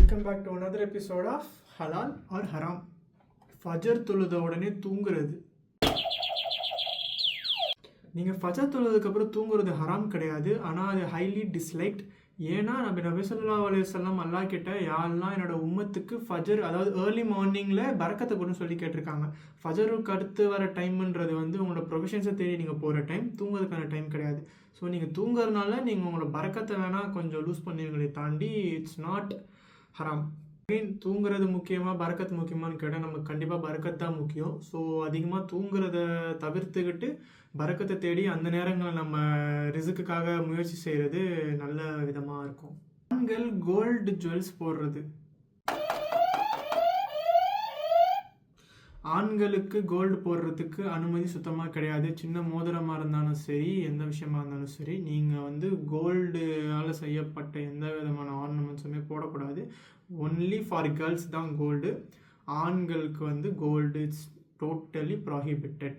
Welcome back to another episode of ஹலால் or ஹராம். ஃபஜர் தொழுத உடனே தூங்குறது. நீங்கள் ஃபஜர் தொழுதுக்கப்புறம் தூங்குறது ஹராம் கிடையாது, ஆனால் அது ஹைலி டிஸ்லைக்ட். ஏன்னா நபி ஸல்லல்லாஹு அலைஹி வஸல்லம் அல்லாஹ் கிட்ட யாரெல்லாம் என்னோட உம்மத்துக்கு ஃபஜர் அதாவது ஏர்லி மார்னிங்கில் பரக்கத்தை கொடுன்னு சொல்லி கேட்டிருக்காங்க. ஃபஜருக்கு அடுத்து வர டைம்ன்றது உங்களோட ப்ரொஃபஷன்ஸை தேடி நீங்கள் போகிற டைம், தூங்குறதுக்கான டைம் கிடையாது. ஸோ நீங்கள் தூங்குறதுனால நீங்கள் உங்களோட பரக்கத்தை வேணால் கொஞ்சம் லூஸ் பண்ணுவீங்களே தாண்டி இட்ஸ் நாட் ஹராம். தூங்குறது முக்கியமாக பரக்கத்து முக்கியமானு கேட்டால் நமக்கு கண்டிப்பாக பரக்கத்து தான் முக்கியம். ஸோ அதிகமாக தூங்குறத தவிர்த்துக்கிட்டு பரக்கத்தை தேடி அந்த நேரங்களில் நம்ம ரிஸ்க்குக்காக முயற்சி செய்கிறது நல்ல விதமாக இருக்கும். ஆண்கள் கோல்டு ஜுவல்ஸ் போடுறது. ஆண்களுக்கு கோல்டு போடுறதுக்கு அனுமதி சுத்தமாக கிடையாது. சின்ன மோதிரமாக இருந்தாலும் சரி, எந்த விஷயமா இருந்தாலும் சரி, நீங்கள் கோல்டுனால செய்யப்பட்ட எந்த விதமான ஆர்னமெண்ட்ஸுமே போடக்கூடாது. ஒன்லி ஃபார் கேர்ள்ஸ் தான் கோல்டு. ஆண்களுக்கு கோல்டு இட்ஸ் டோட்டலி ப்ராஹிபிட்டட்.